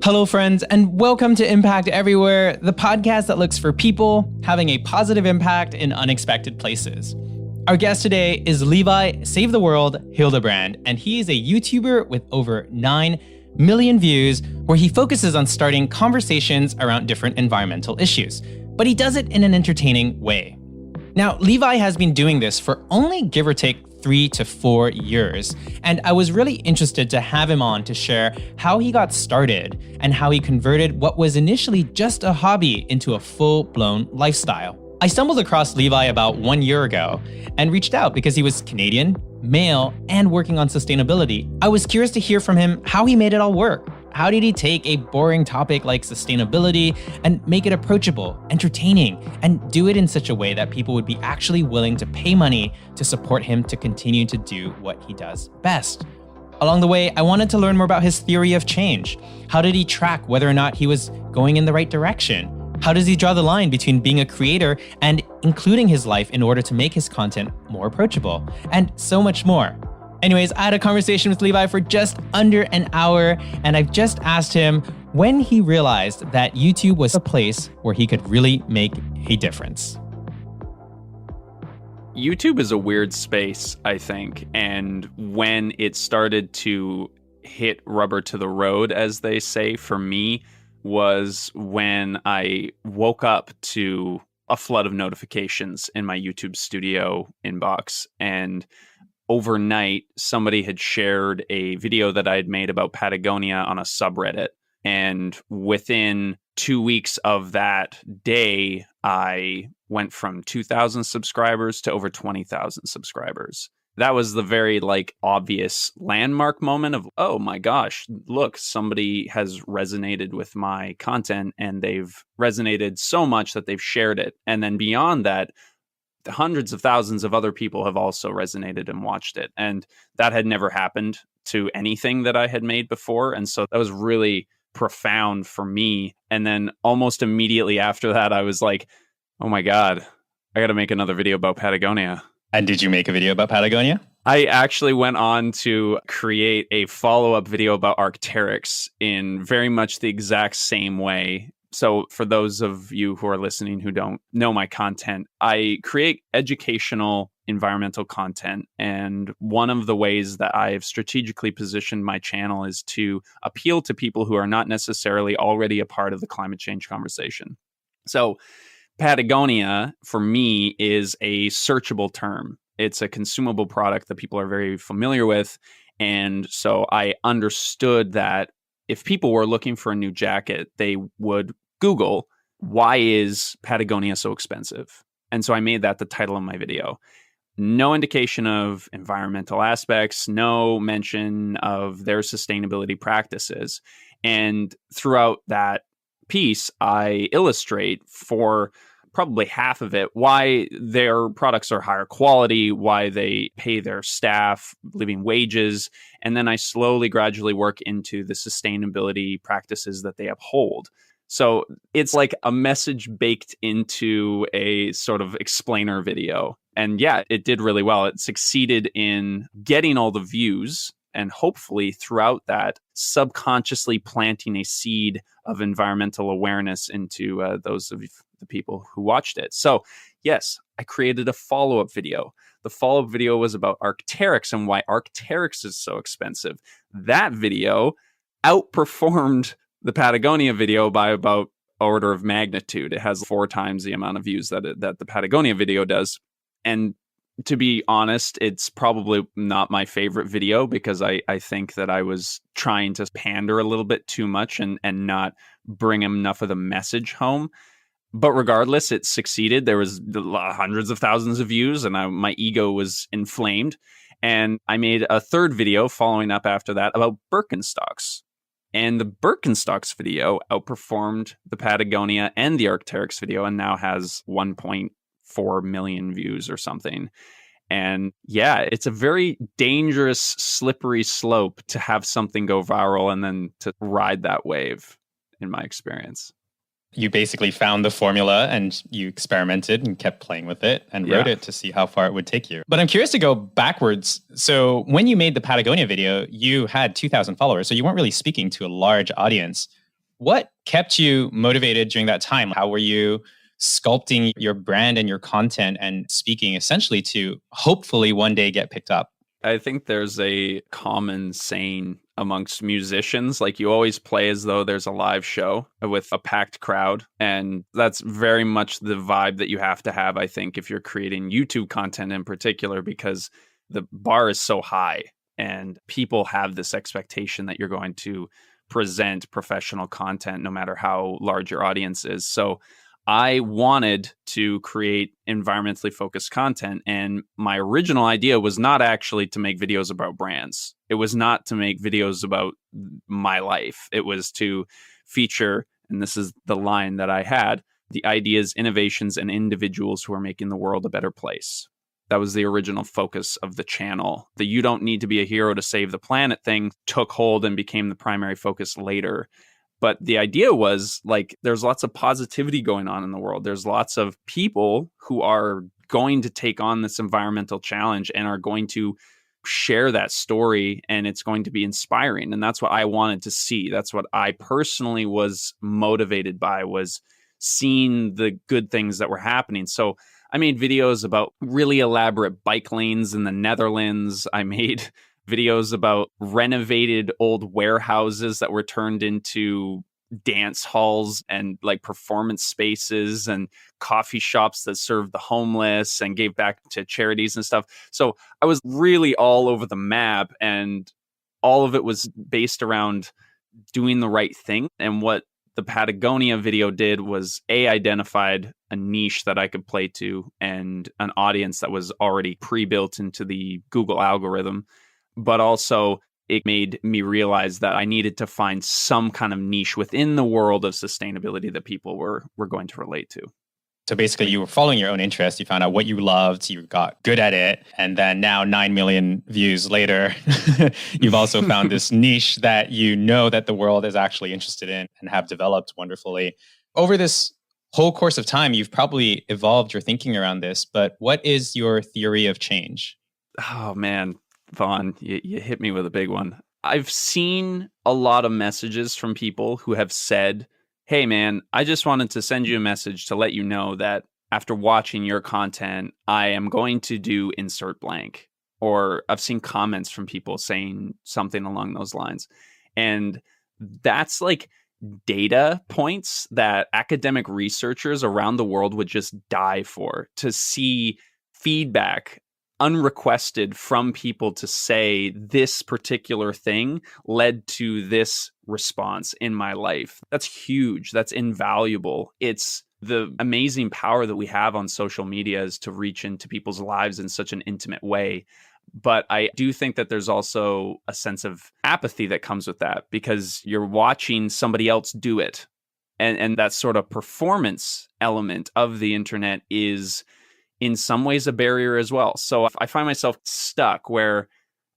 Hello, friends, and welcome to Impact Everywhere, the podcast that looks for people having a positive impact in unexpected places. Our guest today is Levi, Save the World, Hildebrand, and he is a YouTuber with over 9 million views where he focuses on starting conversations around different environmental issues, but he does it in an entertaining way. Now, Levi has been doing this for only give or take 3 to 4 years, and I was really interested to have him on to share how he got started and how he converted what was initially just a hobby into a full-blown lifestyle. I stumbled across Levi about 1 year ago and reached out because he was Canadian, male, and working on sustainability. I was curious to hear from him how he made it all work. How did he take a boring topic like sustainability and make it approachable, entertaining, and do it in such a way that people would be actually willing to pay money to support him to continue to do what he does best? Along the way, I wanted to learn more about his theory of change. How did he track whether or not he was going in the right direction? How does he draw the line between being a creator and including his life in order to make his content more approachable? And so much more. Anyways, I had a conversation with Levi for just under an hour, and I've just asked him when he realized that YouTube was a place where he could really make a difference. YouTube is a weird space, I think, and when it started to hit rubber to the road, as they say, for me, was when I woke up to a flood of notifications in my YouTube studio inbox, and overnight, somebody had shared a video that I had made about Patagonia on a subreddit. And within 2 weeks of that day, I went from 2,000 subscribers to over 20,000 subscribers. That was the very obvious landmark moment of, oh my gosh, look, somebody has resonated with my content and they've resonated so much that they've shared it. And then beyond that, hundreds of thousands of other people have also resonated and watched it. And that had never happened to anything that I had made before. And so that was really profound for me. And then almost immediately after that, I was like, oh my God, I got to make another video about Patagonia. And did you make a video about Patagonia? I actually went on to create a follow-up video about Arc'teryx in very much the exact same way. So for those of you who are listening who don't know my content, I create educational environmental content. And one of the ways that I've strategically positioned my channel is to appeal to people who are not necessarily already a part of the climate change conversation. So Patagonia, for me, is a searchable term. It's a consumable product that people are very familiar with. And so I understood that if people were looking for a new jacket, they would Google, why is Patagonia so expensive? And so I made that the title of my video. No indication of environmental aspects, no mention of their sustainability practices. And throughout that piece, I illustrate for probably half of it why their products are higher quality, why they pay their staff living wages. And then I slowly, gradually work into the sustainability practices that they uphold. So it's like a message baked into a sort of explainer video. And yeah, it did really well. It succeeded in getting all the views and hopefully throughout that subconsciously planting a seed of environmental awareness into those of the people who watched it. So yes, I created a follow-up video. The follow-up video was about Arc'teryx and why Arc'teryx is so expensive. That video outperformed the Patagonia video by about order of magnitude. It has 4 times the amount of views that the Patagonia video does. And to be honest, it's probably not my favorite video because I think that I was trying to pander a little bit too much and not bring enough of the message home. But regardless, it succeeded. There was hundreds of thousands of views and my ego was inflamed. And I made a third video following up after that about Birkenstocks. And the Birkenstocks video outperformed the Patagonia and the Arc'teryx video and now has 1.4 million views or something. And yeah, it's a very dangerous, slippery slope to have something go viral and then to ride that wave, in my experience. You basically found the formula and you experimented and kept playing with it and wrote it to see how far it would take you. But I'm curious to go backwards. So when you made the Patagonia video, you had 2,000 followers. So you weren't really speaking to a large audience. What kept you motivated during that time? How were you sculpting your brand and your content and speaking essentially to hopefully one day get picked up? I think there's a common saying amongst musicians, like you always play as though there's a live show with a packed crowd. And that's very much the vibe that you have to have, I think, if you're creating YouTube content in particular, because the bar is so high and people have this expectation that you're going to present professional content no matter how large your audience is. So I wanted to create environmentally focused content. And my original idea was not actually to make videos about brands. It was not to make videos about my life. It was to feature, and this is the line that I had, the ideas, innovations, and individuals who are making the world a better place. That was the original focus of the channel. The "you don't need to be a hero to save the planet" thing took hold and became the primary focus later. But the idea was like, there's lots of positivity going on in the world. There's lots of people who are going to take on this environmental challenge and are going to share that story, and it's going to be inspiring. And that's what I wanted to see. That's what I personally was motivated by, was seeing the good things that were happening. So I made videos about really elaborate bike lanes in the Netherlands. I made videos about renovated old warehouses that were turned into dance halls and like performance spaces, and coffee shops that served the homeless and gave back to charities and stuff. So I was really all over the map, and all of it was based around doing the right thing. And what the Patagonia video did was identified a niche that I could play to and an audience that was already pre-built into the Google algorithm. But also it made me realize that I needed to find some kind of niche within the world of sustainability that people were going to relate to. So basically you were following your own interests. You found out what you loved, you got good at it. And then now 9 million views later, you've also found this niche that you know that the world is actually interested in and have developed wonderfully. Over this whole course of time, you've probably evolved your thinking around this, but what is your theory of change? Oh man, Vaughn, you hit me with a big one. I've seen a lot of messages from people who have said, "Hey man, I just wanted to send you a message to let you know that after watching your content, I am going to do insert blank." Or I've seen comments from people saying something along those lines. And that's like data points that academic researchers around the world would just die for, to see feedback unrequested from people to say this particular thing led to this response in my life. That's huge. That's invaluable. It's the amazing power that we have on social media is to reach into people's lives in such an intimate way. But I do think that there's also a sense of apathy that comes with that, because you're watching somebody else do it. And that sort of performance element of the internet is in some ways a barrier as well. So I find myself stuck where,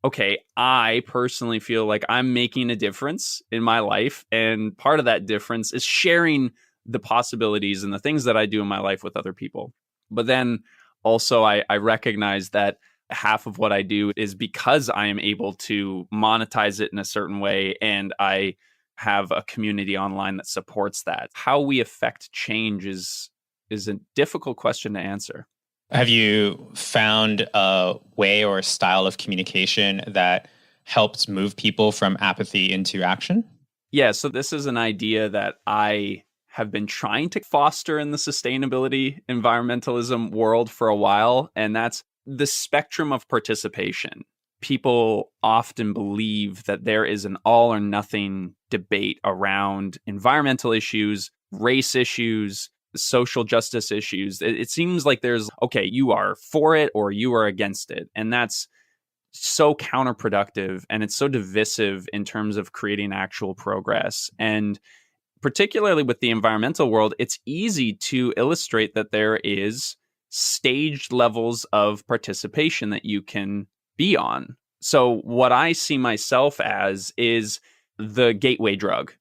okay, I personally feel like I'm making a difference in my life. And part of that difference is sharing the possibilities and the things that I do in my life with other people. But then also I recognize that half of what I do is because I am able to monetize it in a certain way, and I have a community online that supports that. How we affect change is a difficult question to answer. Have you found a way or a style of communication that helps move people from apathy into action? Yeah, so this is an idea that I have been trying to foster in the sustainability environmentalism world for a while, and that's the spectrum of participation. People often believe that there is an all or nothing debate around environmental issues, race issues, social justice issues. It seems like there's, okay, you are for it or you are against it. And that's so counterproductive, and it's so divisive in terms of creating actual progress. And particularly with the environmental world, it's easy to illustrate that there is staged levels of participation that you can be on. So what I see myself as is the gateway drug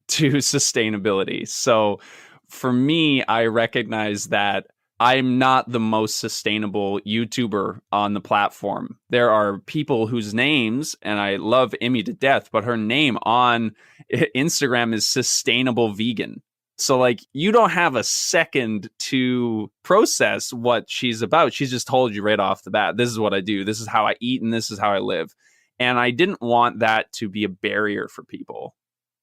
to sustainability. So for me, I recognize that I'm not the most sustainable YouTuber on the platform. There are people whose names, and I love Emmy to death, but her name on Instagram is sustainable vegan. So like, you don't have a second to process what she's about. She's just told you right off the bat, this is what I do. This is how I eat and this is how I live. And I didn't want that to be a barrier for people.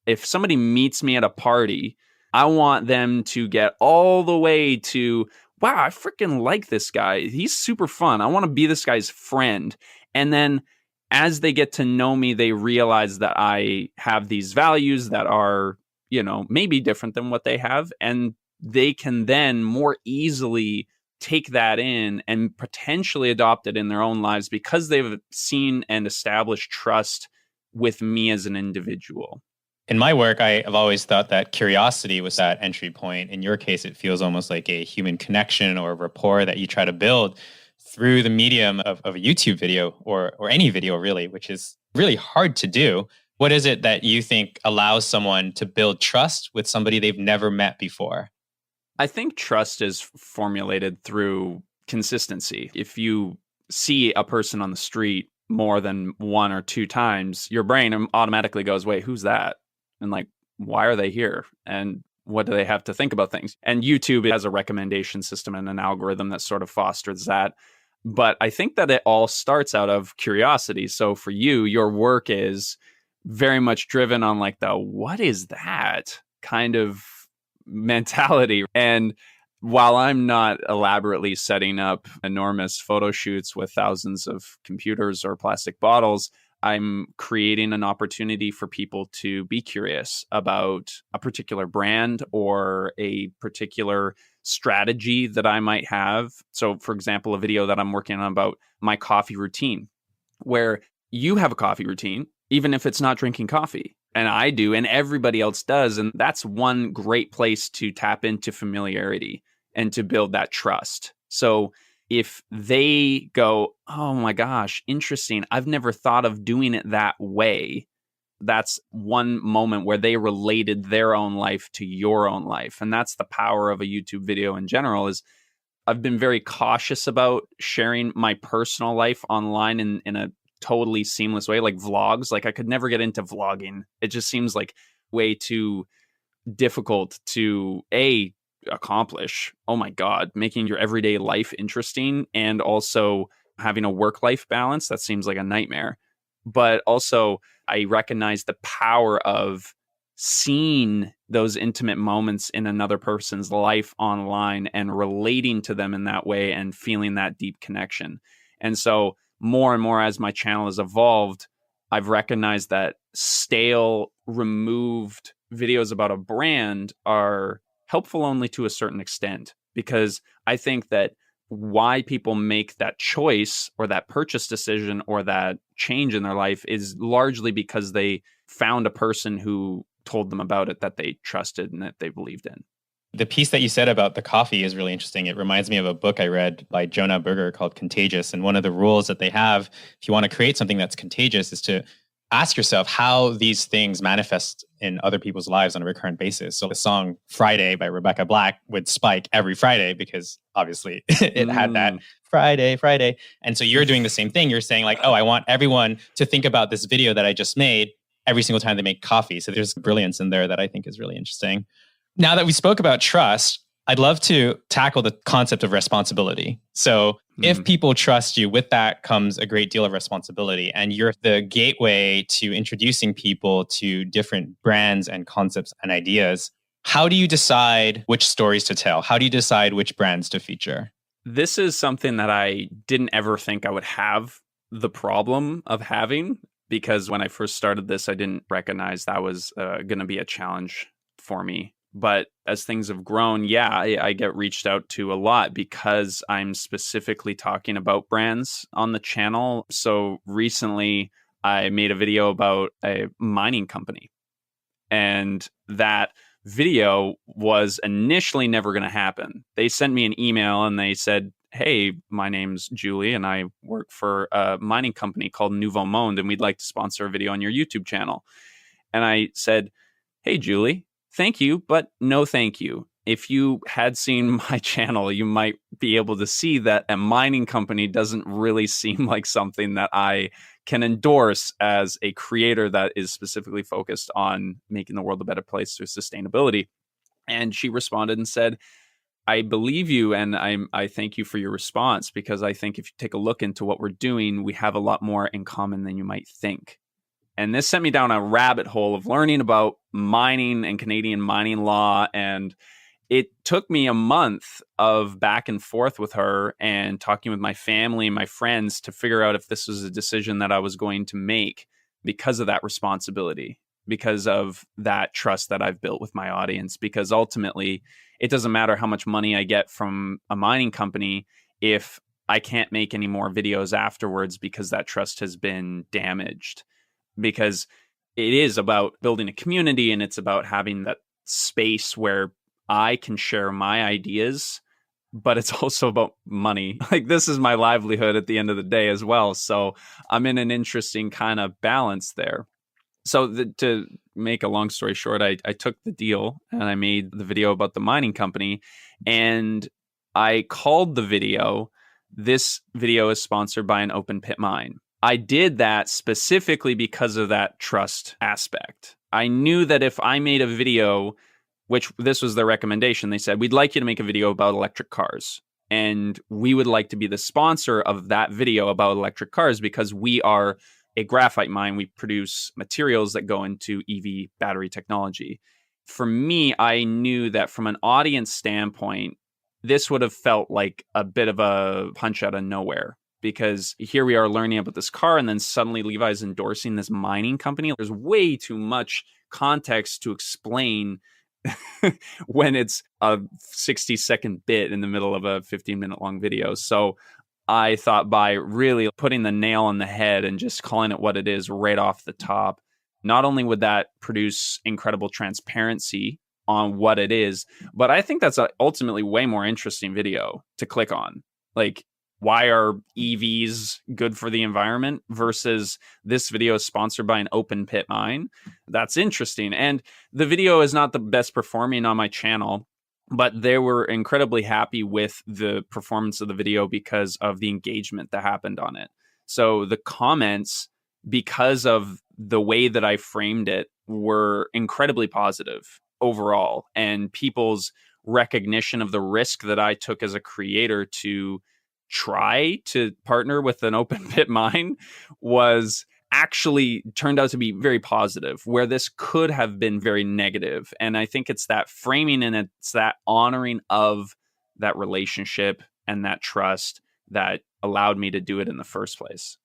If somebody meets me at a party, I want them to get all the way to, wow, I freaking like this guy. He's super fun. I want to be this guy's friend. And then as they get to know me, they realize that I have these values that are, maybe different than what they have. And they can then more easily take that in and potentially adopt it in their own lives because they've seen and established trust with me as an individual. In my work, I've always thought that curiosity was that entry point. In your case, it feels almost like a human connection or rapport that you try to build through the medium of a YouTube video or any video, really, which is really hard to do. What is it that you think allows someone to build trust with somebody they've never met before? I think trust is formulated through consistency. If you see a person on the street more than one or two times, your brain automatically goes, wait, who's that? And like, why are they here? And what do they have to think about things? And YouTube has a recommendation system and an algorithm that sort of fosters that. But I think that it all starts out of curiosity. So for you, your work is very much driven on like the, what is that kind of mentality? And while I'm not elaborately setting up enormous photo shoots with thousands of computers or plastic bottles, I'm creating an opportunity for people to be curious about a particular brand or a particular strategy that I might have. So, for example, a video that I'm working on about my coffee routine, where you have a coffee routine, even if it's not drinking coffee. And I do, and everybody else does. And that's one great place to tap into familiarity and to build that trust. So if they go, oh my gosh, interesting, I've never thought of doing it that way, that's one moment where they related their own life to your own life. And that's the power of a YouTube video in general. Is I've been very cautious about sharing my personal life online in a totally seamless way, like vlogs. Like I could never get into vlogging. It just seems like way too difficult to accomplish. Oh my God, making your everyday life interesting and also having a work-life balance. That seems like a nightmare. But also I recognize the power of seeing those intimate moments in another person's life online and relating to them in that way and feeling that deep connection. And so more and more as my channel has evolved, I've recognized that stale, removed videos about a brand are helpful only to a certain extent, because I think that why people make that choice or that purchase decision or that change in their life is largely because they found a person who told them about it that they trusted and that they believed in. The piece that you said about the coffee is really interesting. It reminds me of a book I read by Jonah Berger called Contagious. And one of the rules that they have, if you want to create something that's contagious, is to ask yourself how these things manifest in other people's lives on a recurrent basis. So the song Friday by Rebecca Black would spike every Friday because obviously it had that Friday. And so you're doing the same thing. You're saying like, oh, I want everyone to think about this video that I just made every single time they make coffee. So there's brilliance in there that I think is really interesting. Now that we spoke about trust, I'd love to tackle the concept of responsibility. So if people trust you, with that comes a great deal of responsibility. And you're the gateway to introducing people to different brands and concepts and ideas. How do you decide which stories to tell? How do you decide which brands to feature? This is something that I didn't ever think I would have the problem of having, because when I first started this, I didn't recognize that was going to be a challenge for me. But as things have grown, I get reached out to a lot because I'm specifically talking about brands on the channel. So recently I made a video about a mining company, and that video was initially never going to happen. They sent me an email and they said, hey, my name's Julie and I work for a mining company called Nouveau Monde, and we'd like to sponsor a video on your YouTube channel. And I said, hey, Julie, thank you, but no thank you. if you had seen my channel, you might be able to see that a mining company doesn't really seem like something that I can endorse as a creator that is specifically focused on making the world a better place through sustainability. And she responded and said, I believe you, and I thank you for your response, because I think if you take a look into what we're doing, we have a lot more in common than you might think. And this sent me down a rabbit hole of learning about mining and Canadian mining law. And it took me a month of back and forth with her and talking with my family and my friends to figure out if this was a decision that I was going to make because of that responsibility, because of that trust that I've built with my audience. Because ultimately, it doesn't matter how much money I get from a mining company if I can't make any more videos afterwards because that trust has been damaged. Because it is about building a community, and it's about having that space where I can share my ideas, but it's also about money. Like, this is my livelihood at the end of the day as well. So I'm in an interesting kind of balance there. So to make a long story short, I took the deal and I made the video about the mining company, and I called the video, "This video is sponsored by an open pit mine." I did that specifically because of that trust aspect. I knew that if I made a video, which this was their recommendation, they said, "We'd like you to make a video about electric cars. And we would like to be the sponsor of that video about electric cars because we are a graphite mine. We produce materials that go into EV battery technology." For me, I knew that from an audience standpoint, this would have felt like a bit of a punch out of nowhere. Because here we are learning about this car, and then suddenly Levi's endorsing this mining company. There's way too much context to explain when it's a 60-second bit in the middle of a 15-minute long video. So I thought by really putting the nail on the head and just calling it what it is right off the top, not only would that produce incredible transparency on what it is, but I think that's a ultimately way more interesting video to click on. Like, why are EVs good for the environment versus this video is sponsored by an open pit mine? That's interesting. And the video is not the best performing on my channel, but they were incredibly happy with the performance of the video because of the engagement that happened on it. So the comments, because of the way that I framed it, were incredibly positive overall. And people's recognition of the risk that I took as a creator to try to partner with an open pit mine was actually turned out to be very positive, where this could have been very negative. And I think it's that framing and it's that honoring of that relationship and that trust that allowed me to do it in the first place.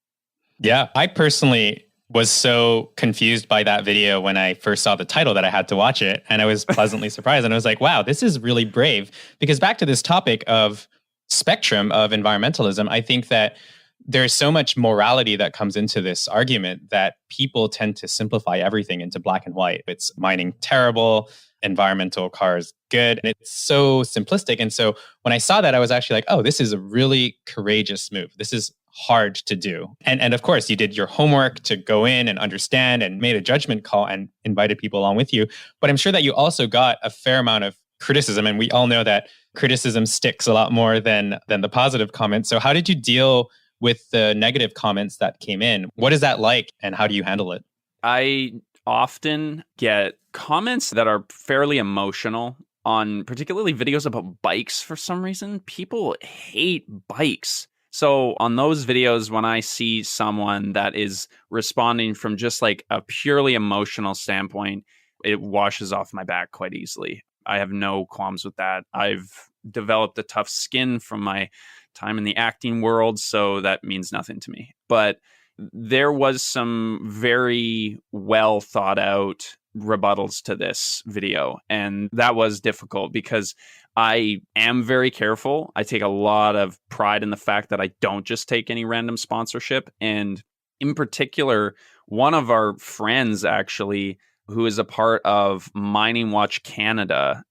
Yeah, I personally was so confused by that video when I first saw the title that I had to watch it. And I was pleasantly surprised. And I was like, wow, this is really brave. Because back to this topic of spectrum of environmentalism, I think that there's so much morality that comes into this argument that people tend to simplify everything into black and white. It's mining terrible, environmental cars good. And it's so simplistic. And so when I saw that, I was actually like, oh, this is a really courageous move. This is hard to do. And of course, you did your homework to go in and understand and made a judgment call and invited people along with you. But I'm sure that you also got a fair amount of criticism. And we all know that criticism sticks a lot more than the positive comments. So how did you deal with the negative comments that came in? What is that like and how do you handle it? I often get comments that are fairly emotional on particularly videos about bikes for some reason. People hate bikes. So on those videos, when I see someone that is responding from just like a purely emotional standpoint, it washes off my back quite easily. I have no qualms with that. I've developed a tough skin from my time in the acting world, so that means nothing to me. But there was some very well thought out rebuttals to this video, and that was difficult because I am very careful. I take a lot of pride in the fact that I don't just take any random sponsorship. And in particular, one of our friends actually, who is a part of Mining Watch Canada,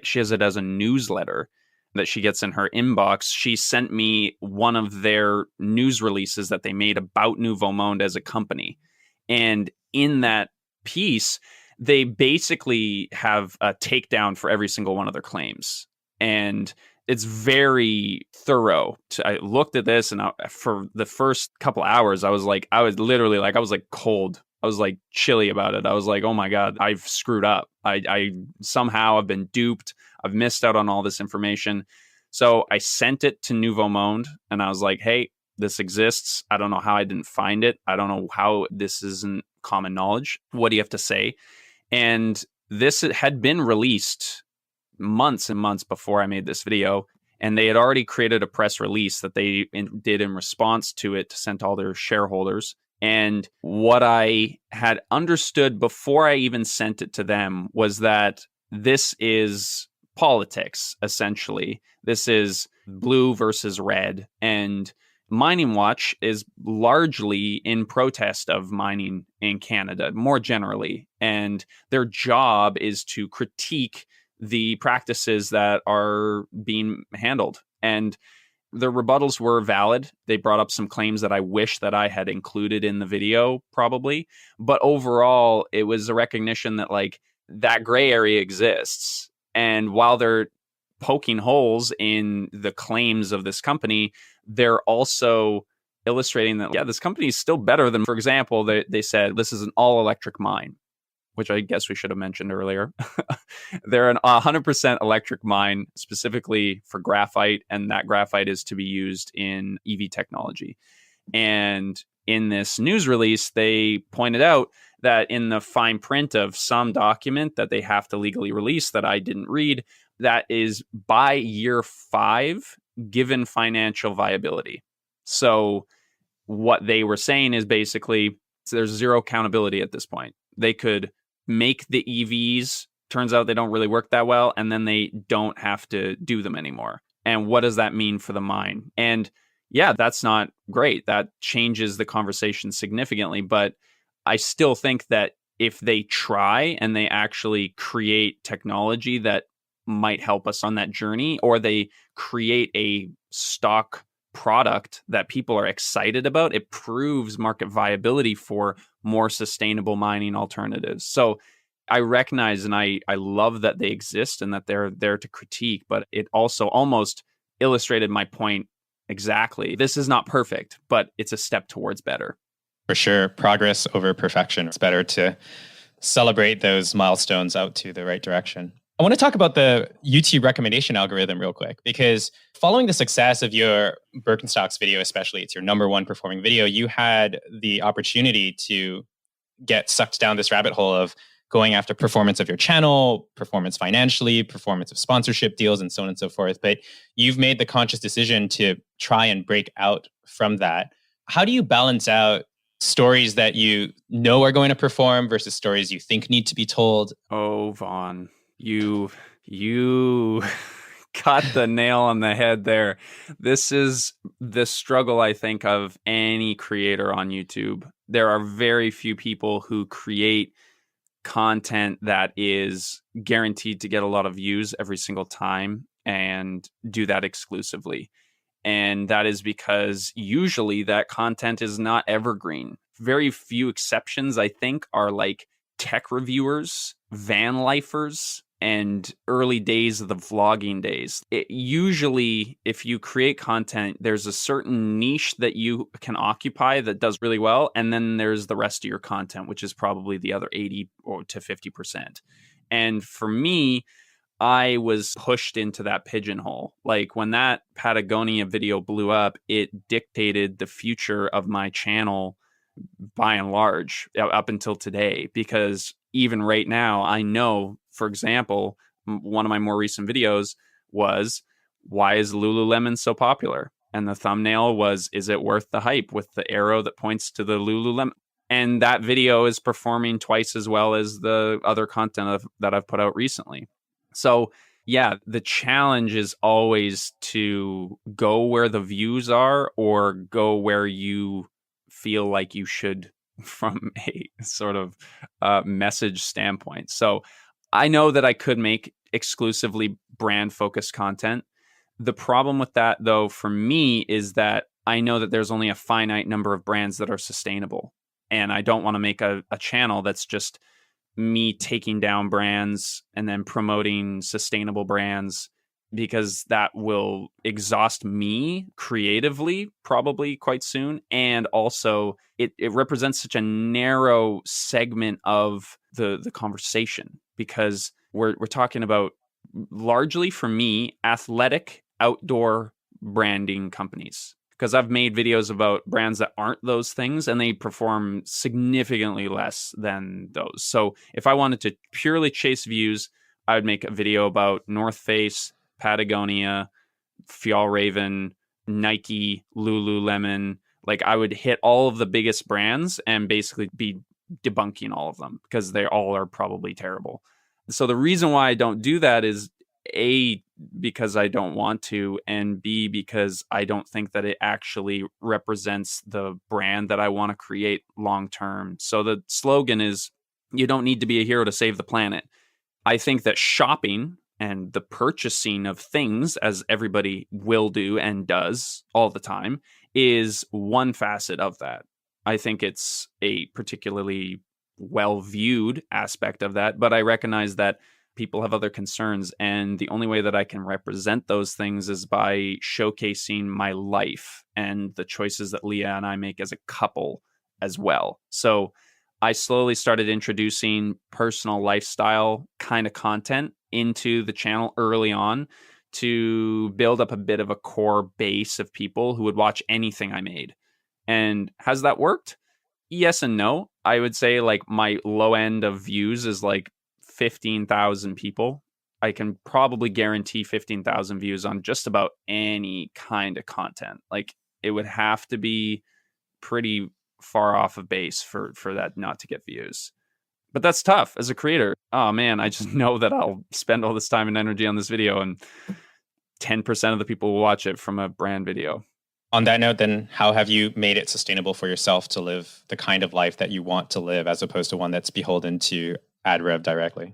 she has it as a newsletter that she gets in her inbox. She sent me one of their news releases that they made about Nouveau Monde as a company. And in that piece, they basically have a takedown for every single one of their claims. And it's very thorough. I looked at this, and for the first couple hours, I was literally like, I was like cold. I was like chilly about it. I was like, oh my God, I've screwed up. I somehow have been duped. I've missed out on all this information. So I sent it to Nouveau Monde, and I was like, hey, this exists. I don't know how I didn't find it. I don't know how this isn't common knowledge. What do you have to say? And this had been released months and months before I made this video, and they had already created a press release that they did in response to it to send to all their shareholders. And what I had understood before I even sent it to them was that this is politics, essentially. This is blue versus red. And Mining Watch is largely in protest of mining in Canada, more generally. And their job is to critique the practices that are being handled. And the rebuttals were valid. They brought up some claims that I wish that I had included in the video, probably. But overall, it was a recognition that like that gray area exists. And while they're poking holes in the claims of this company, they're also illustrating that, yeah, this company is still better than, for example, they said this is an all-electric mine, which I guess we should have mentioned earlier. They're an 100% electric mine specifically for graphite, and that graphite is to be used in EV technology. And in this news release, they pointed out that in the fine print of some document that they have to legally release that I didn't read, that is by year 5, given financial viability. So what they were saying is basically there's zero accountability at this point. They could make the EVs, turns out they don't really work that well, and then they don't have to do them anymore. And what does that mean for the mine? And yeah, that's not great. That changes the conversation significantly, but I still think that if they try and they actually create technology that might help us on that journey, or they create a stock product that people are excited about, it proves market viability for more sustainable mining alternatives. So I recognize and I love that they exist and that they're there to critique, but it also almost illustrated my point exactly. This is not perfect, but it's a step towards better. For sure. Progress over perfection. It's better to celebrate those milestones out to the right direction. I want to talk about the YouTube recommendation algorithm real quick, because following the success of your Birkenstocks video, especially, it's your number one performing video, you had the opportunity to get sucked down this rabbit hole of going after performance of your channel, performance financially, performance of sponsorship deals, and so on and so forth. But you've made the conscious decision to try and break out from that. How do you balance out stories that you know are going to perform versus stories you think need to be told? Oh, Vaughn, you got the nail on the head there. This is the struggle, I think, of any creator on YouTube. There are very few people who create content that is guaranteed to get a lot of views every single time and do that exclusively. And that is because usually that content is not evergreen. Very few exceptions, I think, are like tech reviewers, van lifers, and early days of the vlogging days. Usually, if you create content, there's a certain niche that you can occupy that does really well. And then there's the rest of your content, which is probably the other 80 or to 50%. And for me, I was pushed into that pigeonhole. Like when that Patagonia video blew up, it dictated the future of my channel by and large up until today, because even right now, I know, for example, one of my more recent videos was, why is Lululemon so popular? And the thumbnail was, is it worth the hype, with the arrow that points to the Lululemon? And that video is performing twice as well as the other content that I've put out recently. So yeah, the challenge is always to go where the views are or go where you feel like you should from a sort of message standpoint. So I know that I could make exclusively brand focused content. The problem with that, though, for me, is that I know that there's only a finite number of brands that are sustainable. And I don't want to make a channel that's just me taking down brands and then promoting sustainable brands, because that will exhaust me creatively probably quite soon. And also it represents such a narrow segment of the conversation, because we're talking about, largely for me, athletic outdoor branding companies. Because I've made videos about brands that aren't those things and they perform significantly less than those. So if I wanted to purely chase views, I would make a video about North Face, Patagonia, Fjallraven, Nike, Lululemon. Like, I would hit all of the biggest brands and basically be debunking all of them, because they all are probably terrible. So the reason why I don't do that is A, because I don't want to, and B, because I don't think that it actually represents the brand that I want to create long term. So the slogan is, you don't need to be a hero to save the planet. I think that shopping and the purchasing of things, as everybody will do and does all the time, is one facet of that. I think it's a particularly well-viewed aspect of that, but I recognize that people have other concerns, and the only way that I can represent those things is by showcasing my life and the choices that Leah and I make as a couple as well. So I slowly started introducing personal lifestyle kind of content into the channel early on to build up a bit of a core base of people who would watch anything I made. And has that worked? Yes and no. I would say like my low end of views is like 15,000 people. I can probably guarantee 15,000 views on just about any kind of content. Like, it would have to be pretty far off of base for that not to get views. But that's tough as a creator. Oh man, I just know that I'll spend all this time and energy on this video and 10% of the people will watch it from a brand video. On that note, then, how have you made it sustainable for yourself to live the kind of life that you want to live, as opposed to one that's beholden to ad rev directly?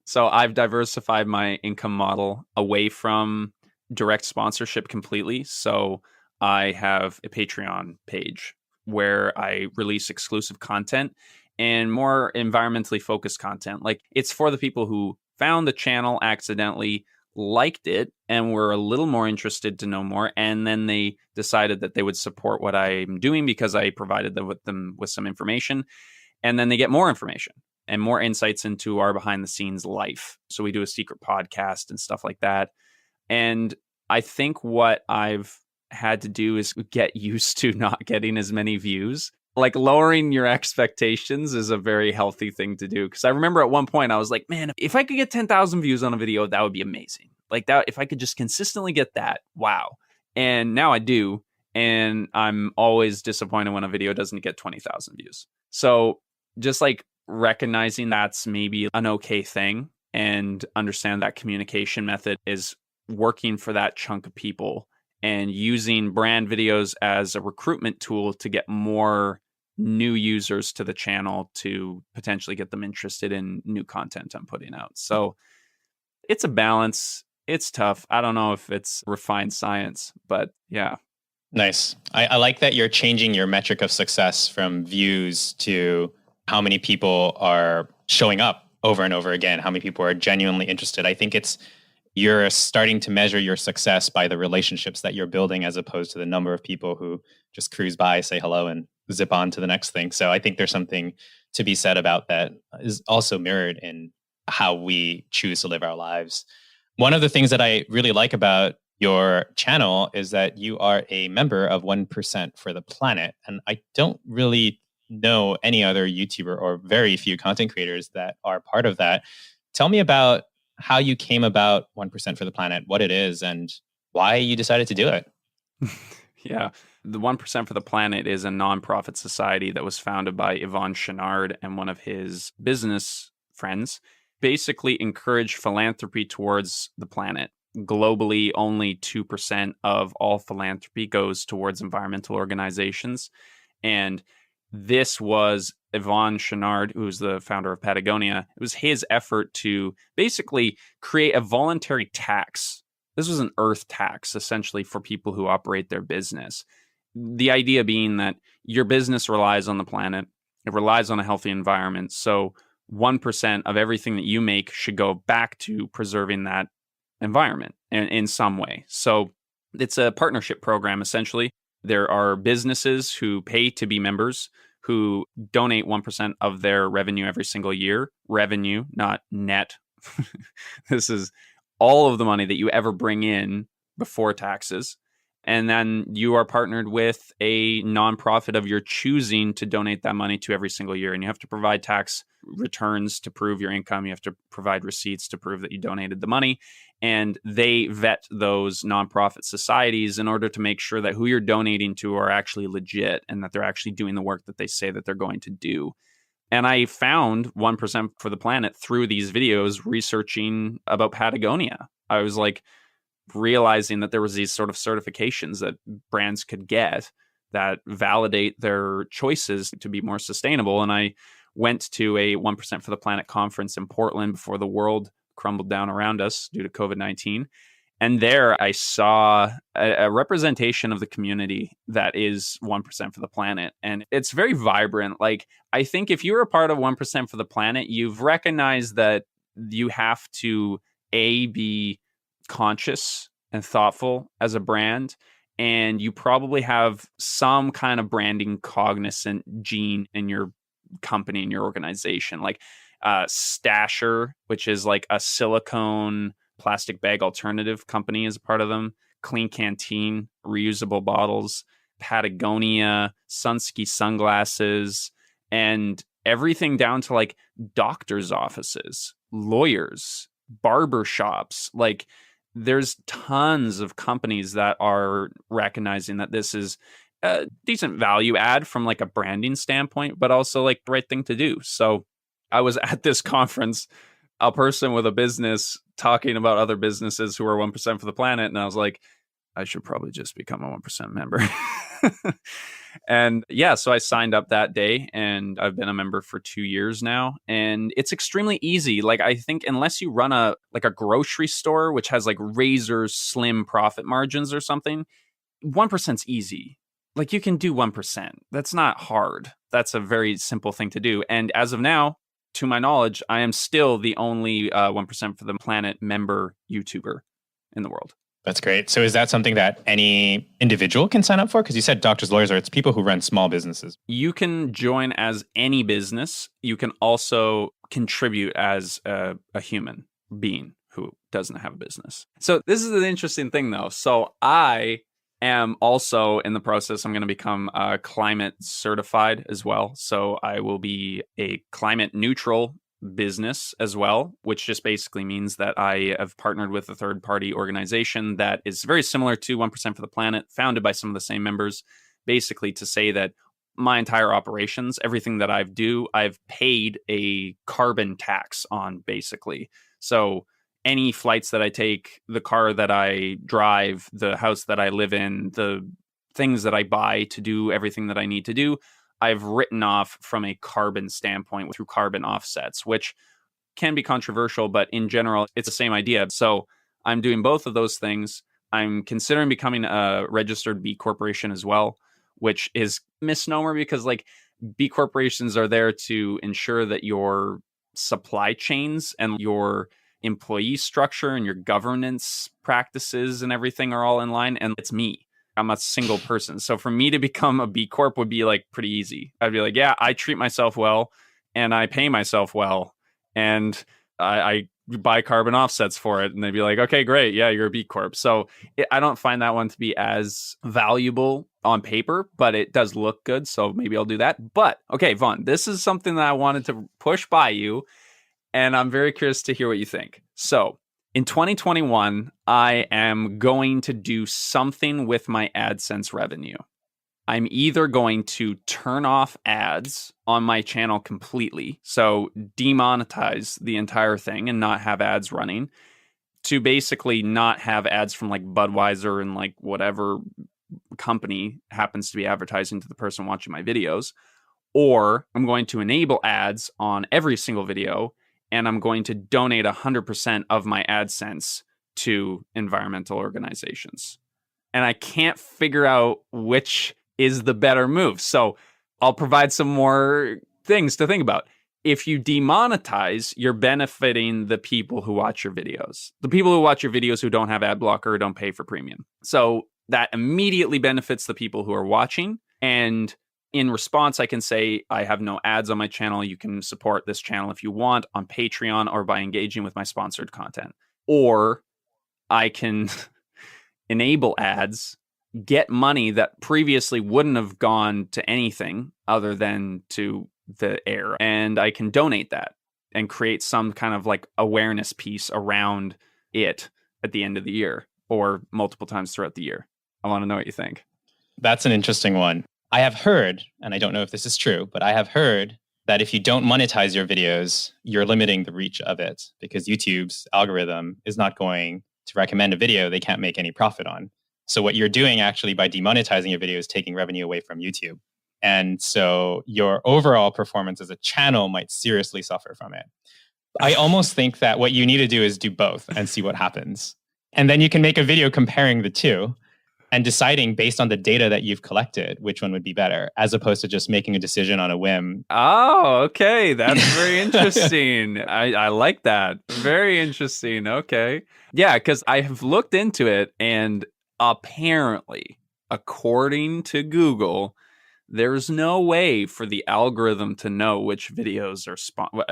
So I've diversified my income model away from direct sponsorship completely. So I have a Patreon page where I release exclusive content and more environmentally focused content. Like, it's for the people who found the channel accidentally, liked it, and were a little more interested to know more. And then they decided that they would support what I'm doing because I provided them with some information. And then they get more information and more insights into our behind the scenes life. So we do a secret podcast and stuff like that. And I think what I've had to do is get used to not getting as many views. Like, lowering your expectations is a very healthy thing to do. Because I remember at one point I was like, man, if I could get 10,000 views on a video, that would be amazing. Like, that, if I could just consistently get that, wow. And now I do. And I'm always disappointed when a video doesn't get 20,000 views. So just like recognizing that's maybe an okay thing, and understand that communication method is working for that chunk of people, and using brand videos as a recruitment tool to get more new users to the channel to potentially get them interested in new content I'm putting out. So it's a balance. It's tough. I don't know if it's refined science, but yeah. Nice. I like that you're changing your metric of success from views to how many people are showing up over and over again, how many people are genuinely interested. I think you're starting to measure your success by the relationships that you're building, as opposed to the number of people who just cruise by, say hello, and zip on to the next thing. So I think there's something to be said about that, is also mirrored in how we choose to live our lives. One of the things that I really like about your channel is that you are a member of 1% for the Planet. And I don't really know any other YouTuber, or very few content creators that are part of that. Tell me about how you came about 1% for the Planet, what it is, and why you decided to do it. Yeah. The 1% for the Planet is a nonprofit society that was founded by Yvon Chouinard and one of his business friends. Basically encourage philanthropy towards the planet. Globally, only 2% of all philanthropy goes towards environmental organizations. And this was Yvon Chouinard, who's the founder of Patagonia. It was his effort to basically create a voluntary tax. This was an earth tax, essentially, for people who operate their business. The idea being that your business relies on the planet. It relies on a healthy environment. So 1% of everything that you make should go back to preserving that environment in some way. So it's a partnership program, essentially. There are businesses who pay to be members who donate 1% of their revenue every single year. Revenue, not net. This is all of the money that you ever bring in before taxes. And then you are partnered with a nonprofit of your choosing to donate that money to every single year. And you have to provide tax returns to prove your income. You have to provide receipts to prove that you donated the money. And they vet those nonprofit societies in order to make sure that who you're donating to are actually legit and that they're actually doing the work that they say that they're going to do. And I found 1% for the Planet through these videos researching about Patagonia. I was like, realizing that there was these sort of certifications that brands could get that validate their choices to be more sustainable. And I went to a 1% for the Planet conference in Portland before the world crumbled down around us due to COVID-19. And there I saw a representation of the community that is 1% for the Planet. And it's very vibrant. Like, I think if you're a part of 1% for the Planet, you've recognized that you have to, be conscious and thoughtful as a brand, and you probably have some kind of branding cognizant gene in your company, in your organization, like Stasher, which is like a silicone plastic bag alternative company, is a part of them. Clean Canteen, reusable bottles. Patagonia, Sunski sunglasses, and everything down to like doctors' offices, lawyers, barber shops. Like, there's tons of companies that are recognizing that this is a decent value add from like a branding standpoint, but also like the right thing to do. So I was at this conference, a person with a business talking about other businesses who are 1% for the Planet. And I was like, I should probably just become a 1% member. And yeah, so I signed up that day and I've been a member for 2 years now. And it's extremely easy. Like, I think unless you run a grocery store, which has like razor slim profit margins or something, 1%'s easy. Like, you can do 1%. That's not hard. That's a very simple thing to do. And as of now, to my knowledge, I am still the only 1% for the Planet member YouTuber in the world. That's great. So is that something that any individual can sign up for? Because you said doctors, lawyers, or it's people who run small businesses. You can join as any business. You can also contribute as a human being who doesn't have a business. So this is an interesting thing, though. So I am also in the process. I'm going to become climate certified as well. So I will be a climate neutral business as well, which just basically means that I have partnered with a third-party organization that is very similar to 1% for the Planet, founded by some of the same members, basically to say that my entire operations, everything that I've paid a carbon tax on, basically. So any flights that I take, the car that I drive, the house that I live in, the things that I buy to do everything that I need to do, I've written off from a carbon standpoint through carbon offsets, which can be controversial, but in general, it's the same idea. So I'm doing both of those things. I'm considering becoming a registered B corporation as well, which is a misnomer because like B corporations are there to ensure that your supply chains and your employee structure and your governance practices and everything are all in line. And it's me. I'm a single person. So for me to become a B Corp would be like pretty easy. I'd be like, yeah, I treat myself well and I pay myself well and I buy carbon offsets for it. And they'd be like, okay, great. Yeah, you're a B Corp. So I don't find that one to be as valuable on paper, but it does look good. So maybe I'll do that. But okay, Vaughn, this is something that I wanted to push by you. And I'm very curious to hear what you think. So in 2021, I am going to do something with my AdSense revenue. I'm either going to turn off ads on my channel completely, so demonetize the entire thing and not have ads running, to basically not have ads from like Budweiser and like whatever company happens to be advertising to the person watching my videos, or I'm going to enable ads on every single video and I'm going to donate 100% of my AdSense to environmental organizations. And I can't figure out which is the better move. So I'll provide some more things to think about. if you demonetize, you're benefiting the people who watch your videos. The people who watch your videos who don't have ad blocker or don't pay for premium. So that immediately benefits the people who are watching. And in response, I can say, I have no ads on my channel. You can support this channel if you want on Patreon or by engaging with my sponsored content. Or I can enable ads, get money that previously wouldn't have gone to anything other than to the air, and I can donate that and create some kind of like awareness piece around it at the end of the year or multiple times throughout the year. I want to know what you think. That's an interesting one. I have heard, and I don't know if this is true, but I have heard that if you don't monetize your videos, you're limiting the reach of it because YouTube's algorithm is not going to recommend a video they can't make any profit on. So what you're doing actually by demonetizing your video is taking revenue away from YouTube. And so your overall performance as a channel might seriously suffer from it. I almost think that what you need to do is do both and see what happens. And then you can make a video comparing the two and deciding based on the data that you've collected, which one would be better, as opposed to just making a decision on a whim. Oh, okay. That's very interesting. I like that. Very interesting. Okay. Yeah, because I have looked into it, and apparently, according to Google, there's no way for the algorithm to know which videos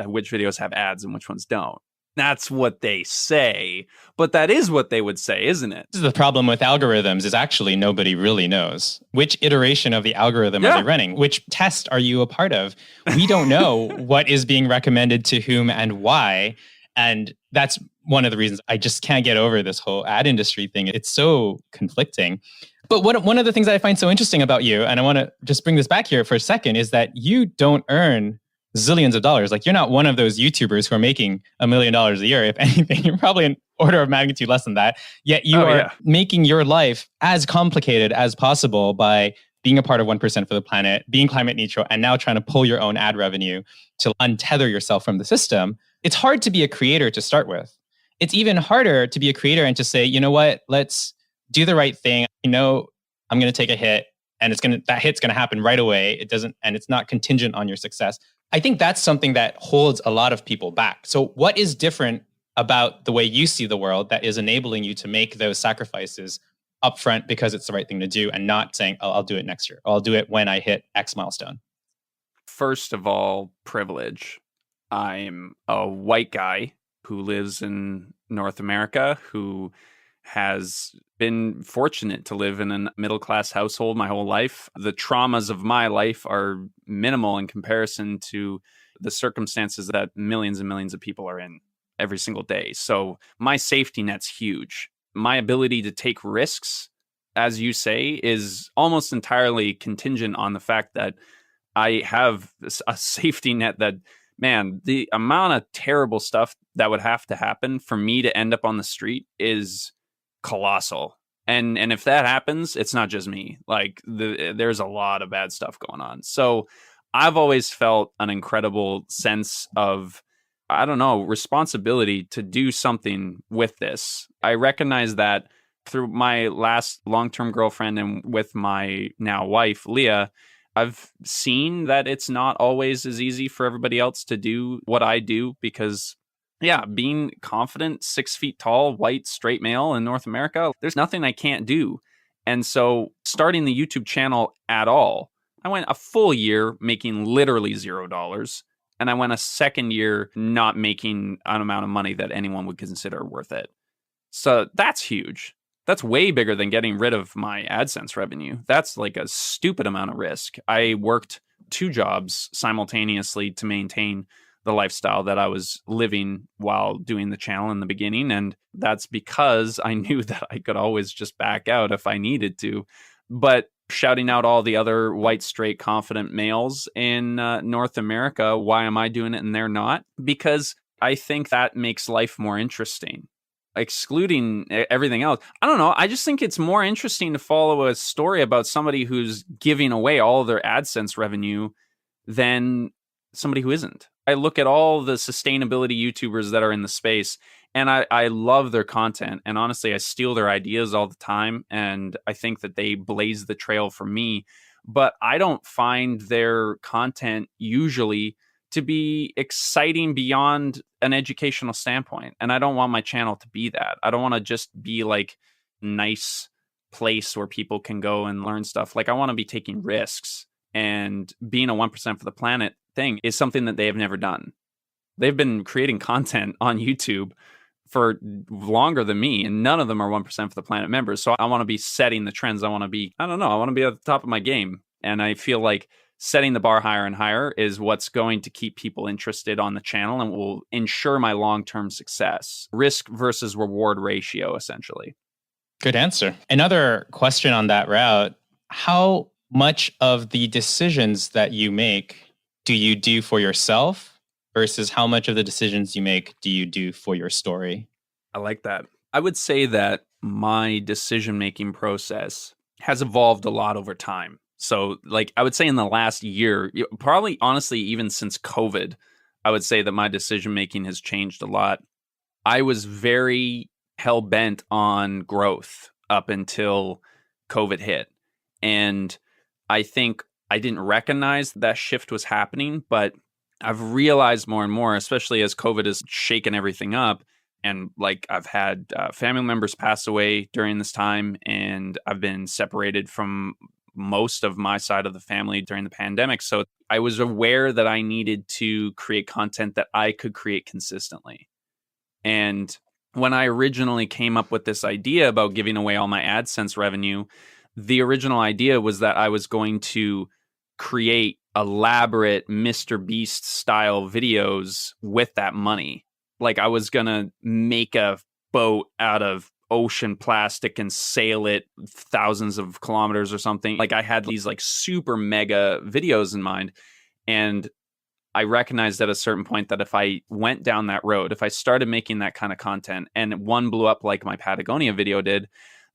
which videos have ads and which ones don't. That's what they say, but that is what they would say, isn't it? This is the problem with algorithms is actually nobody really knows. Which iteration of the algorithm are they running? Which test are you a part of? We don't know what is being recommended to whom and why. And that's one of the reasons I just can't get over this whole ad industry thing. It's so conflicting. But one of the things that I find so interesting about you, and I want to just bring this back here for a second, is that you don't earn zillions of dollars. Like, you're not one of those YouTubers who are making $1 million a year. If anything, you're probably an order of magnitude less than that. Yet you are making your life as complicated as possible by being a part of 1% for the planet, being climate neutral, and now trying to pull your own ad revenue to untether yourself from the system. It's hard to be a creator to start with. It's even harder to be a creator and to say, you know what, let's do the right thing. I'm going to take a hit, and that hit's going to happen right away. And it's not contingent on your success. I think that's something that holds a lot of people back. So what is different about the way you see the world that is enabling you to make those sacrifices upfront because it's the right thing to do, and not saying, oh, I'll do it next year, or I'll do it when I hit X milestone? First of all, privilege. I'm a white guy who lives in North America, who has been fortunate to live in a middle-class household my whole life. The traumas of my life are minimal in comparison to the circumstances that millions and millions of people are in every single day. So my safety net's huge. My ability to take risks, as you say, is almost entirely contingent on the fact that I have a safety net that, man, the amount of terrible stuff that would have to happen for me to end up on the street is colossal. And if that happens, it's not just me. Like, there's a lot of bad stuff going on. So I've always felt an incredible sense of, I don't know, responsibility to do something with this. I recognize that through my last long-term girlfriend and with my now wife, Leah, I've seen that it's not always as easy for everybody else to do what I do because, yeah, being confident, 6 feet tall, white, straight male in North America, there's nothing I can't do. And so starting the YouTube channel at all, I went a full year making literally $0. And I went a second year not making an amount of money that anyone would consider worth it. So that's huge. That's way bigger than getting rid of my AdSense revenue. That's like a stupid amount of risk. I worked 2 jobs simultaneously to maintain the lifestyle that I was living while doing the channel in the beginning. And that's because I knew that I could always just back out if I needed to. But shouting out all the other white, straight, confident males in North America, why am I doing it and they're not? Because I think that makes life more interesting. Excluding everything else, I don't know. I just think it's more interesting to follow a story about somebody who's giving away all of their AdSense revenue than somebody who isn't. I look at all the sustainability YouTubers that are in the space, and I love their content. And honestly, I steal their ideas all the time. And I think that they blaze the trail for me. But I don't find their content usually to be exciting beyond an educational standpoint. And I don't want my channel to be that. I don't want to just be like nice place where people can go and learn stuff. Like I want to be taking risks, and being a 1% for the planet thing is something that they have never done. They've been creating content on YouTube for longer than me, and none of them are 1% for the planet members. So I want to be setting the trends. I want to be, I don't know, I want to be at the top of my game. And I feel like setting the bar higher and higher is what's going to keep people interested on the channel and will ensure my long-term success. Risk versus reward ratio, essentially. Good answer. Another question on that route, how much of the decisions that you make do you do for yourself versus how much of the decisions you make do you do for your story? I like that. I would say that my decision-making process has evolved a lot over time. So like I would say in the last year, probably honestly, even since COVID, I would say that my decision-making has changed a lot. I was very hell-bent on growth up until COVID hit. And I think I didn't recognize that shift was happening, but I've realized more and more, especially as COVID has shaken everything up. And like I've had family members pass away during this time, and I've been separated from most of my side of the family during the pandemic. So I was aware that I needed to create content that I could create consistently. And when I originally came up with this idea about giving away all my AdSense revenue, the original idea was that I was going to create elaborate Mr. Beast style videos with that money. Like I was going to make a boat out of ocean plastic and sail it thousands of kilometers or something. Like I had these like super mega videos in mind. And I recognized at a certain point that if I went down that road, if I started making that kind of content and one blew up like my Patagonia video did,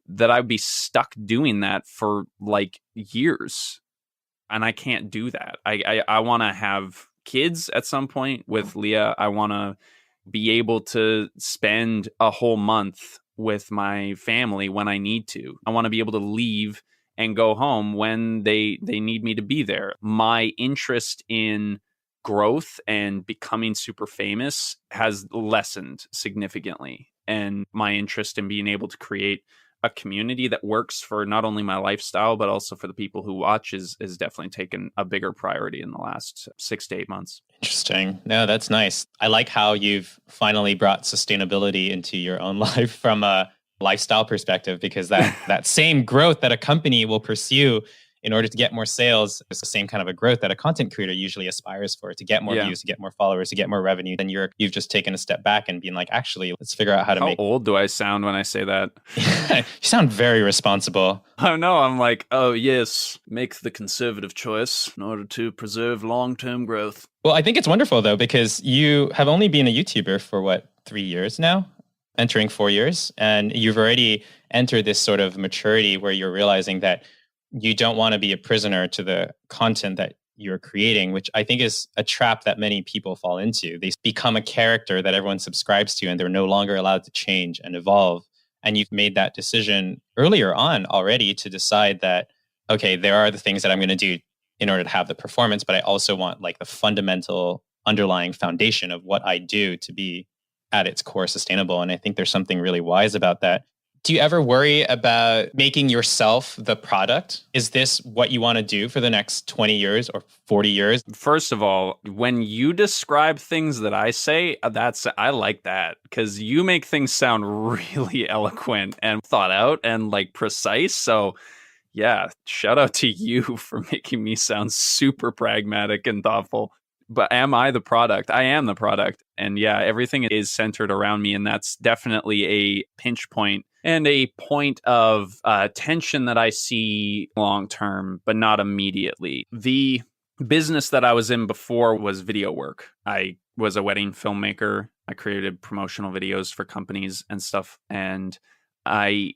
that I'd be stuck doing that for like years. And I can't do that. I want to have kids at some point with Leah. I want to be able to spend a whole month with my family when I need to. I want to be able to leave and go home when they need me to be there. My interest in growth and becoming super famous has lessened significantly. And my interest in being able to create a community that works for not only my lifestyle, but also for the people who watch is definitely taken a bigger priority in the last 6 to 8 months. Interesting. No, that's nice. I like how you've finally brought sustainability into your own life from a lifestyle perspective, because that same growth that a company will pursue in order to get more sales is the same kind of a growth that a content creator usually aspires for, to get more views, to get more followers, to get more revenue. Then you've just taken a step back and been like, actually, let's figure out how to make... How old do I sound when I say that? You sound very responsible. I know. I'm like, oh, yes, make the conservative choice in order to preserve long-term growth. Well, I think it's wonderful, though, because you have only been a YouTuber for 3 years now? Entering 4 years. And you've already entered this sort of maturity where you're realizing that you don't want to be a prisoner to the content that you're creating, which I think is a trap that many people fall into. They become a character that everyone subscribes to, and they're no longer allowed to change and evolve. And you've made that decision earlier on already to decide that, okay, there are the things that I'm going to do in order to have the performance, but I also want like the fundamental underlying foundation of what I do to be at its core sustainable. And I think there's something really wise about that. Do you ever worry about making yourself the product? Is this what you want to do for the next 20 years or 40 years? First of all, when you describe things that I say, I like that, because you make things sound really eloquent and thought out and like precise. So yeah, shout out to you for making me sound super pragmatic and thoughtful. But am I the product? I am the product. And yeah, everything is centered around me. And that's definitely a pinch point and a point of tension that I see long term, but not immediately. The business that I was in before was video work. I was a wedding filmmaker. I created promotional videos for companies and stuff. And I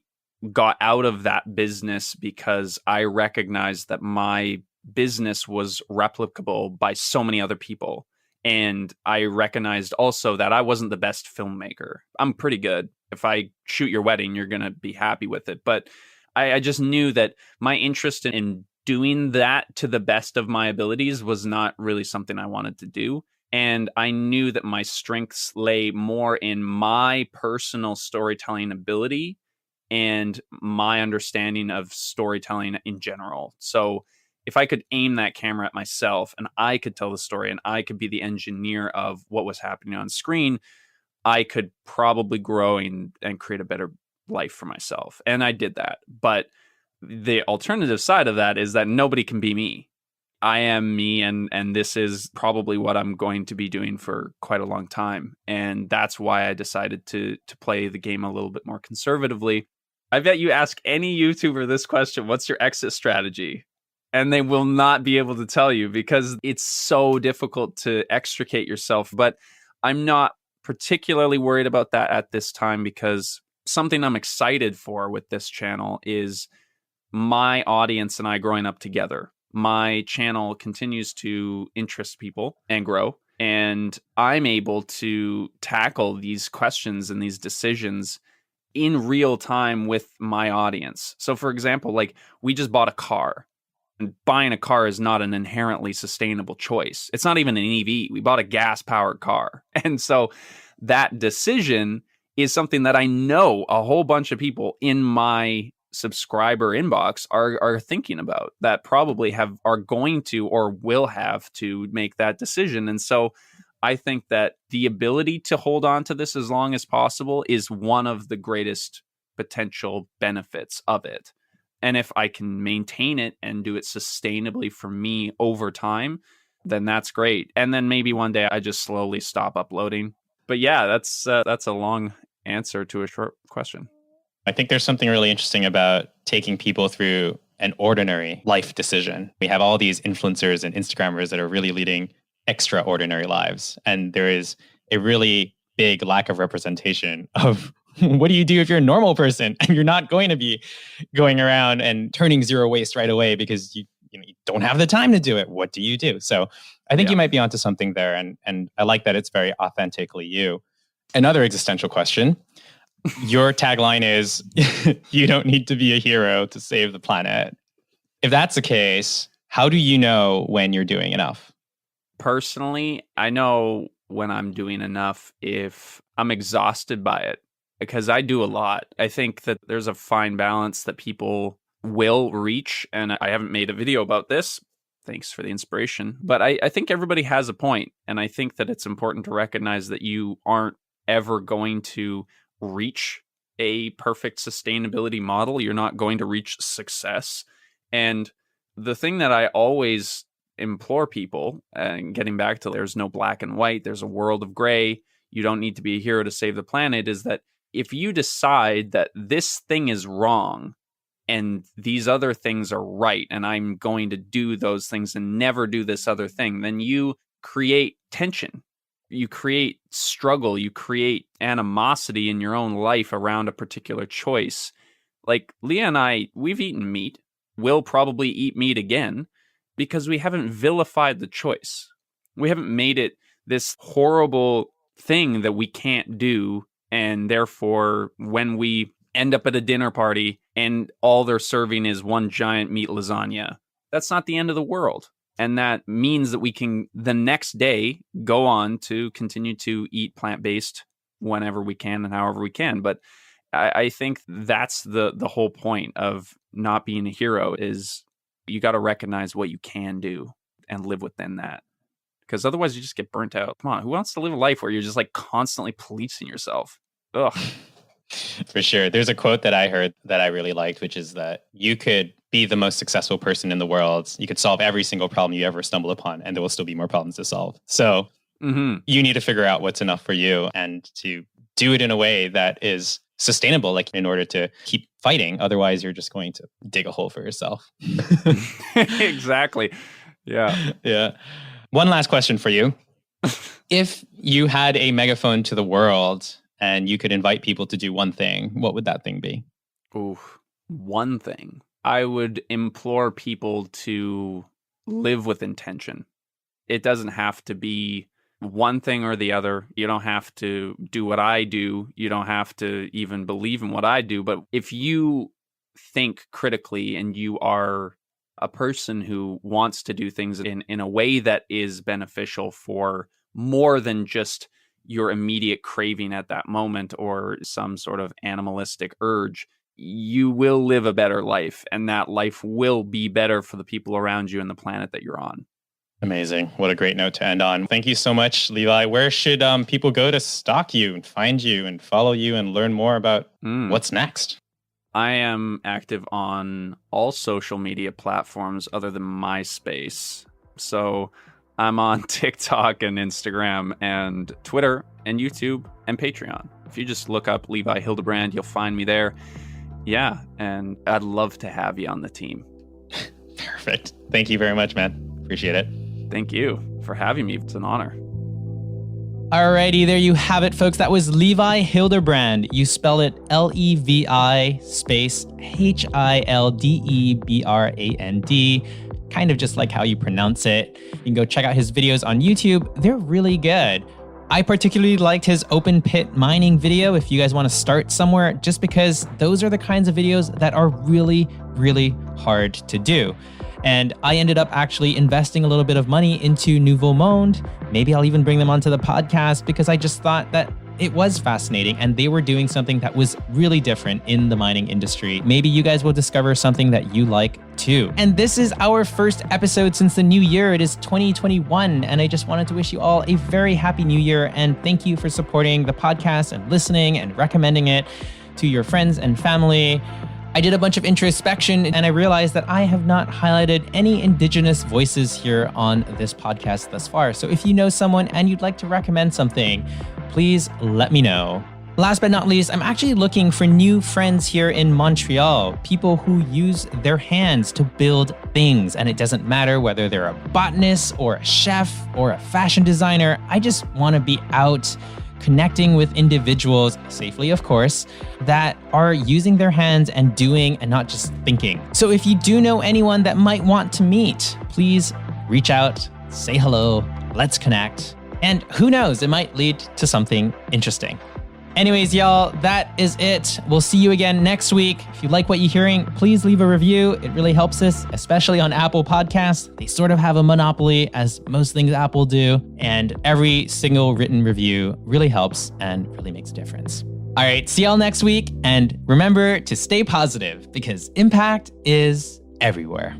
got out of that business because I recognized that my business was replicable by so many other people. And I recognized also that I wasn't the best filmmaker. I'm pretty good. If I shoot your wedding, you're going to be happy with it. But I just knew that my interest in doing that to the best of my abilities was not really something I wanted to do. And I knew that my strengths lay more in my personal storytelling ability and my understanding of storytelling in general. So if I could aim that camera at myself and I could tell the story and I could be the engineer of what was happening on screen, I could probably grow and create a better life for myself. And I did that. But the alternative side of that is that nobody can be me. I am me, and this is probably what I'm going to be doing for quite a long time. And that's why I decided to play the game a little bit more conservatively. I bet you ask any YouTuber this question, what's your exit strategy? And they will not be able to tell you because it's so difficult to extricate yourself. But I'm not particularly worried about that at this time, because something I'm excited for with this channel is my audience and I growing up together. My channel continues to interest people and grow, and I'm able to tackle these questions and these decisions in real time with my audience. So for example, like we just bought a car, and buying a car is not an inherently sustainable choice. It's not even an EV. We bought a gas powered car. And so that decision is something that I know a whole bunch of people in my subscriber inbox are thinking about, that probably are going to or will have to make that decision. And so I think that the ability to hold on to this as long as possible is one of the greatest potential benefits of it. And if I can maintain it and do it sustainably for me over time, then that's great. And then maybe one day I just slowly stop uploading. But yeah, that's a long answer to a short question. I think there's something really interesting about taking people through an ordinary life decision. We have all these influencers and Instagrammers that are really leading extraordinary lives. And there is a really big lack of representation of what do you do if you're a normal person and you're not going to be going around and turning zero waste right away because you don't have the time to do it. What do you do? So I think you might be onto something there. And I like that it's very authentically you. Another existential question. Your tagline is, you don't need to be a hero to save the planet. If that's the case, how do you know when you're doing enough? Personally, I know when I'm doing enough if I'm exhausted by it, because I do a lot. I think that there's a fine balance that people will reach, and I haven't made a video about this. Thanks for the inspiration. But I think everybody has a point, and I think that it's important to recognize that you aren't ever going to reach a perfect sustainability model. You're not going to reach success. And the thing that I always implore people, and getting back to there's no black and white, there's a world of gray, you don't need to be a hero to save the planet, is that if you decide that this thing is wrong and these other things are right, and I'm going to do those things and never do this other thing, then you create tension. You create struggle, you create animosity in your own life around a particular choice. Like Leah and I, we've eaten meat. We'll probably eat meat again because we haven't vilified the choice. We haven't made it this horrible thing that we can't do. And therefore, when we end up at a dinner party and all they're serving is one giant meat lasagna, that's not the end of the world. And that means that we can, the next day, go on to continue to eat plant-based whenever we can and however we can. But I think that's the whole point of not being a hero, is you got to recognize what you can do and live within that. Because otherwise you just get burnt out. Come on, who wants to live a life where you're just like constantly policing yourself? Ugh. For sure. There's a quote that I heard that I really liked, which is that you could be the most successful person in the world. You could solve every single problem you ever stumble upon, and there will still be more problems to solve. So you need to figure out what's enough for you and to do it in a way that is sustainable, like in order to keep fighting. Otherwise, you're just going to dig a hole for yourself. Exactly. Yeah. Yeah. One last question for you. If you had a megaphone to the world and you could invite people to do one thing, what would that thing be? Ooh, one thing. I would implore people to live with intention. It doesn't have to be one thing or the other. You don't have to do what I do. You don't have to even believe in what I do. But if you think critically and you are a person who wants to do things in a way that is beneficial for more than just your immediate craving at that moment or some sort of animalistic urge, you will live a better life, and that life will be better for the people around you and the planet that you're on. Amazing. What a great note to end on. Thank you so much, Levi. Where should people go to stalk you and find you and follow you and learn more about what's next? I am active on all social media platforms other than MySpace. So I'm on TikTok and Instagram and Twitter and YouTube and Patreon. If you just look up Levi Hildebrand, you'll find me there. Yeah, and I'd love to have you on the team. Perfect. Thank you very much, man. Appreciate it. Thank you for having me. It's an honor. Alrighty, there you have it, folks. That was Levi Hildebrand. You spell it Levi space Hildebrand, kind of just like how you pronounce it. You can go check out his videos on YouTube. They're really good. I particularly liked his open pit mining video if you guys want to start somewhere, just because those are the kinds of videos that are really, really hard to do. And I ended up actually investing a little bit of money into Nouveau Monde. Maybe I'll even bring them onto the podcast because I just thought that it was fascinating and they were doing something that was really different in the mining industry. Maybe you guys will discover something that you like too. And this is our first episode since the new year. It is 2021. And I just wanted to wish you all a very happy new year. And thank you for supporting the podcast and listening and recommending it to your friends and family. I did a bunch of introspection and I realized that I have not highlighted any Indigenous voices here on this podcast thus far. So if you know someone and you'd like to recommend something, please let me know. Last but not least, I'm actually looking for new friends here in Montreal, people who use their hands to build things. And it doesn't matter whether they're a botanist or a chef or a fashion designer. I just want to be out connecting with individuals, safely of course, that are using their hands and doing and not just thinking. So if you do know anyone that might want to meet, please reach out, say hello, let's connect. And who knows, it might lead to something interesting. Anyways, y'all, that is it. We'll see you again next week. If you like what you're hearing, please leave a review. It really helps us, especially on Apple Podcasts. They sort of have a monopoly, as most things Apple do. And every single written review really helps and really makes a difference. All right, see y'all next week. And remember to stay positive because impact is everywhere.